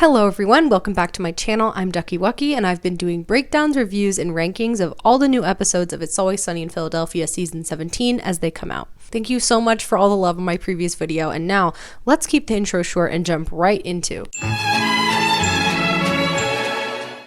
Hello everyone, welcome back to my channel. I'm Ducky Wucky and I've been doing breakdowns, reviews, and rankings of all the new episodes of It's Always Sunny in Philadelphia season 17 as they come out. Thank you so much for all the love on my previous video, and now let's keep the intro short and jump right into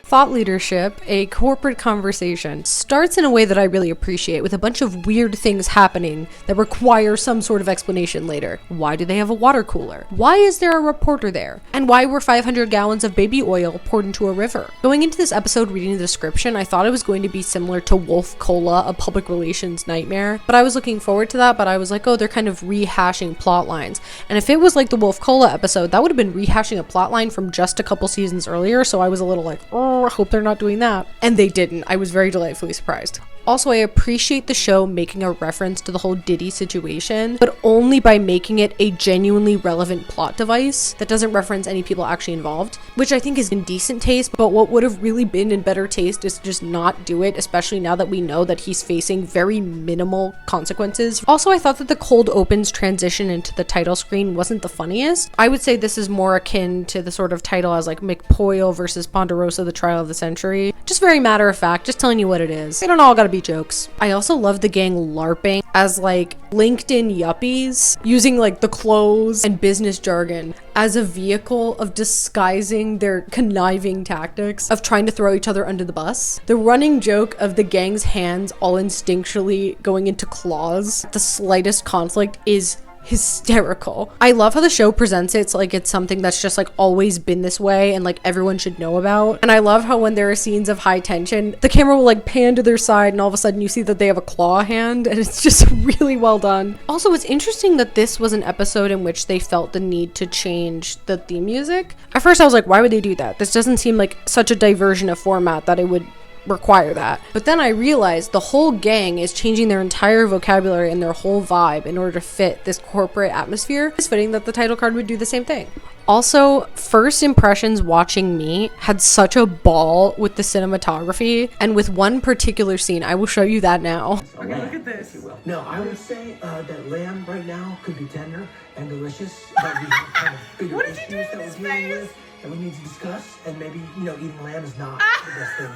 Thought Leadership, a corporate conversation, starts in a way that I really appreciate, with a bunch of weird things happening that require some sort of explanation later. Why do they have a water cooler? Why is there a reporter there? And why were 500 gallons of baby oil poured into a river? Going into this episode reading the description, I thought it was going to be similar to Wolf Cola, a public relations nightmare, but I was looking forward to that, but I was like, oh, they're kind of rehashing plot lines. And if it was like the Wolf Cola episode, that would have been rehashing a plot line from just a couple seasons earlier, so I was a little like, oh, I hope they're not doing that. And they didn't. I was very delightfully surprised. Also, I appreciate the show making a reference to the whole Diddy situation, but only by making it a genuinely relevant plot device that doesn't reference any people actually involved, which I think is in decent taste, but what would have really been in better taste is to just not do it, especially now that we know that he's facing very minimal consequences. Also, I thought that the cold opens transition into the title screen wasn't the funniest. I would say this is more akin to the sort of title as like McPoyle versus Ponderosa, the trial of the century. Just very matter of fact, just telling you what it is. They don't all gotta be jokes. I also love the gang LARPing as like LinkedIn yuppies, using like the clothes and business jargon as a vehicle of disguising their conniving tactics of trying to throw each other under the bus. The running joke of the gang's hands all instinctually going into claws at the slightest conflict is hysterical. I love how the show presents it like it's something that's just like always been this way and like everyone should know about. And I love how when there are scenes of high tension, the camera will like pan to their side and all of a sudden you see that they have a claw hand, and it's just really well done. Also, it's interesting that this was an episode in which they felt the need to change the theme music. At first I was like, why would they do that? This doesn't seem like such a diversion of format that it would require that. But then I realized the whole gang is changing their entire vocabulary and their whole vibe in order to fit this corporate atmosphere. It's fitting that the title card would do the same thing. Also, first impressions watching me had such a ball with the cinematography and with one particular scene. I will show you that now. Okay, look at this. No, I would say that lamb right now could be tender and delicious, but we have kind of bigger What did you issues do that with we're his dealing face? with that we need to discuss, and maybe, eating lamb is not the best thing.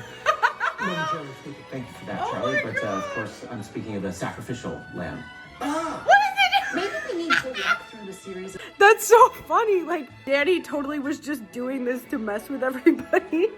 Momentarily speaking. Thank you for that, Oh Charlie. my But God. of course, I'm speaking of the sacrificial lamb. Ah! What is it? Maybe we need to walk through the series of That's so funny. Like, Danny totally was just doing this to mess with everybody.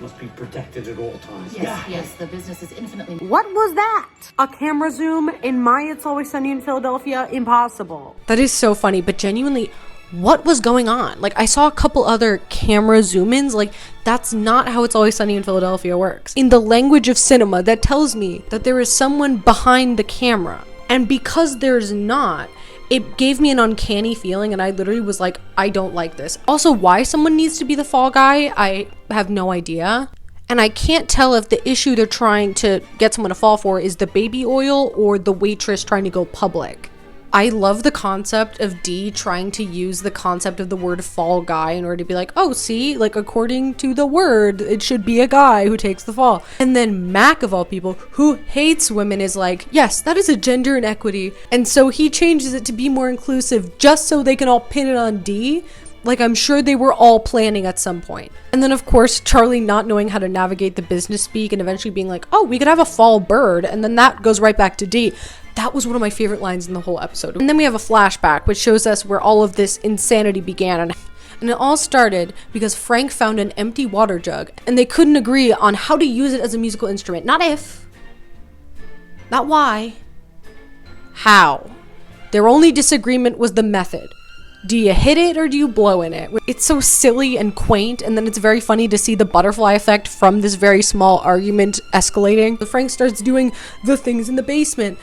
Must be protected at all times. yes, the business is infinitely What was that? A camera zoom in my It's Always Sunny in Philadelphia? Impossible. That is so funny, but genuinely, what was going on? Like, I saw a couple other camera zoom-ins. Like, that's not how It's Always Sunny in Philadelphia works. In the language of cinema, that tells me that there is someone behind the camera. And because there's not, it gave me an uncanny feeling, and I literally was like, I don't like this. Also, why someone needs to be the fall guy, I have no idea. And I can't tell if the issue they're trying to get someone to fall for is the baby oil or the waitress trying to go public. I love the concept of Dee trying to use the concept of the word fall guy in order to be like, oh, see, like according to the word, it should be a guy who takes the fall. And then Mac, of all people, who hates women, is like, yes, that is a gender inequity. And so he changes it to be more inclusive just so they can all pin it on Dee. Like, I'm sure they were all planning at some point. And then, of course, Charlie not knowing how to navigate the business speak and eventually being like, oh, we could have a fall bird. And then that goes right back to Dee. That was one of my favorite lines in the whole episode. And then we have a flashback, which shows us where all of this insanity began. And it all started because Frank found an empty water jug, and they couldn't agree on how to use it as a musical instrument. Not if, not why, how. Their only disagreement was the method. Do you hit it or do you blow in it? It's so silly and quaint, and then it's very funny to see the butterfly effect from this very small argument escalating. Frank starts doing the things in the basement.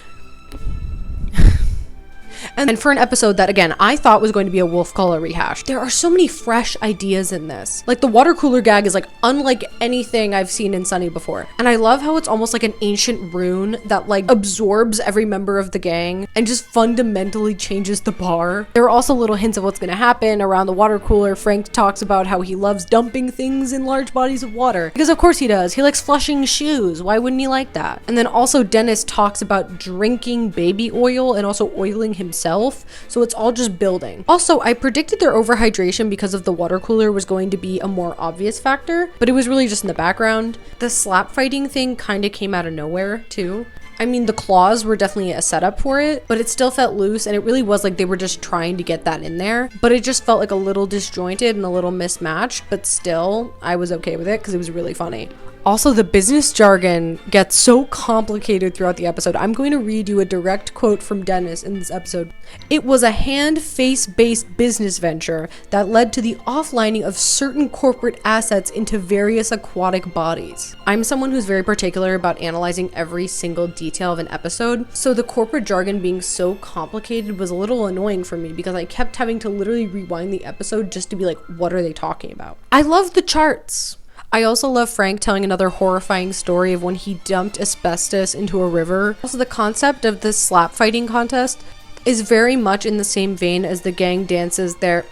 And for an episode that, again, I thought was going to be a Wolf Cola rehash, there are so many fresh ideas in this. Like, the water cooler gag is like unlike anything I've seen in Sunny before. And I love how it's almost like an ancient rune that like absorbs every member of the gang and just fundamentally changes the bar. There are also little hints of what's going to happen around the water cooler. Frank talks about how he loves dumping things in large bodies of water. Because of course he does. He likes flushing shoes. Why wouldn't he like that? And then also Dennis talks about drinking baby oil and also oiling himself himself, so it's all just building. Also, I predicted their overhydration because of the water cooler was going to be a more obvious factor, but it was really just in the background. The slap fighting thing kind of came out of nowhere too. I mean, the claws were definitely a setup for it, but it still felt loose, and it really was like they were just trying to get that in there. But it just felt like a little disjointed and a little mismatched, but still, I was okay with it because it was really funny. Also, the business jargon gets so complicated throughout the episode. I'm going to read you a direct quote from Dennis in this episode. "It was a hand-face-based business venture that led to the offlining of certain corporate assets into various aquatic bodies." I'm someone who's very particular about analyzing every single detail of an episode, so the corporate jargon being so complicated was a little annoying for me because I kept having to literally rewind the episode just to be like, what are they talking about? I love the charts. I also love Frank telling another horrifying story of when he dumped asbestos into a river. Also, the concept of this slap fighting contest is very much in the same vein as the gang dances their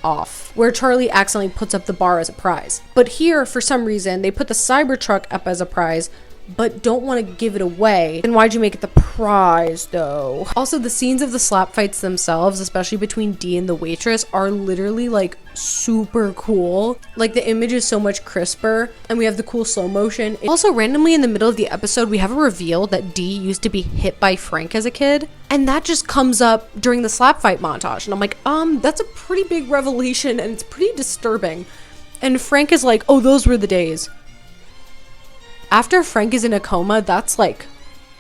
off, where Charlie accidentally puts up the bar as a prize. But here, for some reason, they put the Cybertruck up as a prize, but don't want to give it away. Then why'd you make it the prize though? Also, the scenes of the slap fights themselves, especially between Dee and the waitress, are literally like super cool. Like the image is so much crisper, and we have the cool slow motion. Also, randomly in the middle of the episode, we have a reveal that Dee used to be hit by Frank as a kid, and that just comes up during the slap fight montage, and I'm like, that's a pretty big revelation, and it's pretty disturbing. And Frank is like, oh, those were the days. After Frank is in a coma, that's like,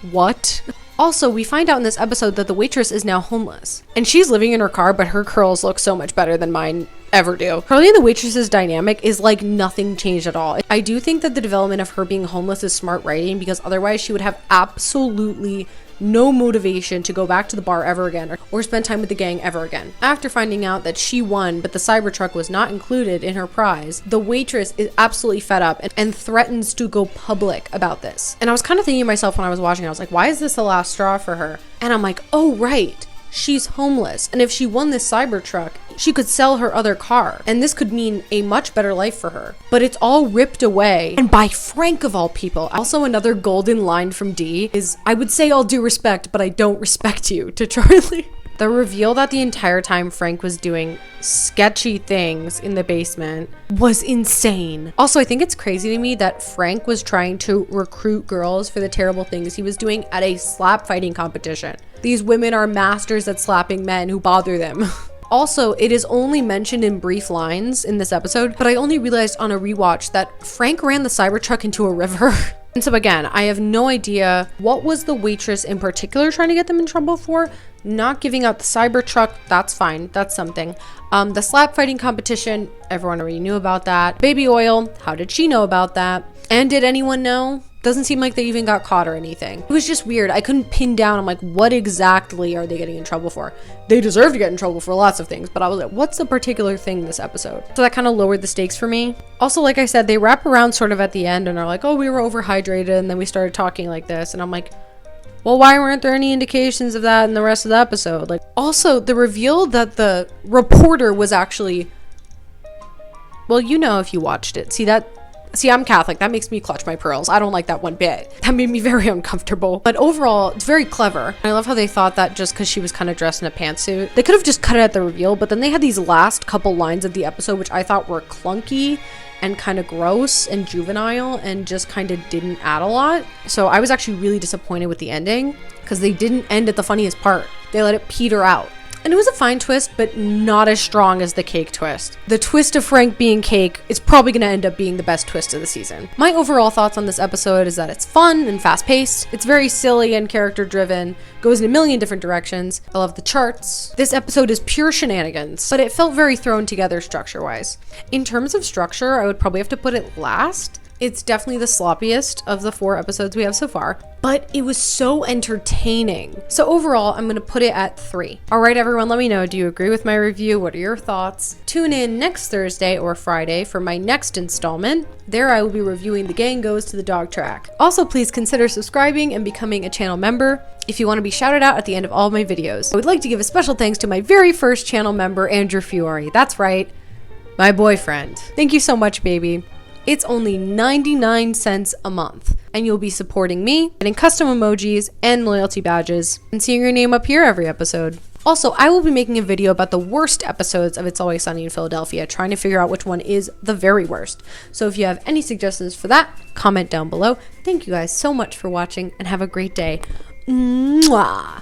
what? Also, we find out in this episode that the waitress is now homeless. And she's living in her car, but her curls look so much better than mine ever do. Charlie and the waitress's dynamic is like nothing changed at all. I do think that the development of her being homeless is smart writing, because otherwise she would have absolutely no motivation to go back to the bar ever again or spend time with the gang ever again. After finding out that she won but the Cybertruck was not included in her prize, the waitress is absolutely fed up and threatens to go public about this. And I was kind of thinking to myself when I was watching, I was like, why is this the last straw for her? And I'm like, oh right, she's homeless, and if she won this Cybertruck, she could sell her other car, and this could mean a much better life for her. But it's all ripped away, and by Frank of all people. Also, another golden line from Dee is, I would say all due respect, but I don't respect you, to Charlie. The reveal that the entire time Frank was doing sketchy things in the basement was insane. Also, I think it's crazy to me that Frank was trying to recruit girls for the terrible things he was doing at a slap fighting competition. These women are masters at slapping men who bother them. Also, it is only mentioned in brief lines in this episode, but I only realized on a rewatch that Frank ran the Cybertruck into a river. And so again, I have no idea what was the waitress in particular trying to get them in trouble for. Not giving out the Cybertruck, that's fine, that's something. The slap fighting competition, everyone already knew about that. Baby oil, how did she know about that? And did anyone know? Doesn't seem like they even got caught or anything. It was just weird. I couldn't pin down, I'm like, what exactly are they getting in trouble for? They deserve to get in trouble for lots of things, but I was like, what's the particular thing this episode? So that kind of lowered the stakes for me. Also, like I said, they wrap around sort of at the end and are like, oh, we were overhydrated, and then we started talking like this, and I'm like, well, why weren't there any indications of that in the rest of the episode? Like, also, the reveal that the reporter was actually, well, you know if you watched it. See, I'm Catholic. That makes me clutch my pearls. I don't like that one bit. That made me very uncomfortable. But overall, it's very clever. I love how they thought that just because she was kind of dressed in a pantsuit, they could have just cut it at the reveal, but then they had these last couple lines of the episode, which I thought were clunky and kind of gross and juvenile and just kind of didn't add a lot. So I was actually really disappointed with the ending because they didn't end at the funniest part. They let it peter out. And it was a fine twist, but not as strong as the cake twist. The twist of Frank being cake is probably going to end up being the best twist of the season. My overall thoughts on this episode is that it's fun and fast-paced. It's very silly and character-driven, goes in a million different directions. I love the charts. This episode is pure shenanigans, but it felt very thrown together structure-wise. In terms of structure, I would probably have to put it last. It's definitely the sloppiest of the 4 episodes we have so far, but it was so entertaining. So overall, I'm gonna put it at 3. All right, everyone, let me know. Do you agree with my review? What are your thoughts? Tune in next Thursday or Friday for my next installment. There I will be reviewing The Gang Goes to the Dog Track. Also, please consider subscribing and becoming a channel member if you want to be shouted out at the end of all of my videos. I would like to give a special thanks to my very first channel member, Andrew Fiore. That's right, my boyfriend. Thank you so much, baby. It's only 99 cents a month, and you'll be supporting me, getting custom emojis and loyalty badges, and seeing your name up here every episode. Also, I will be making a video about the worst episodes of It's Always Sunny in Philadelphia, trying to figure out which one is the very worst. So if you have any suggestions for that, comment down below. Thank you guys so much for watching and have a great day. Mwah!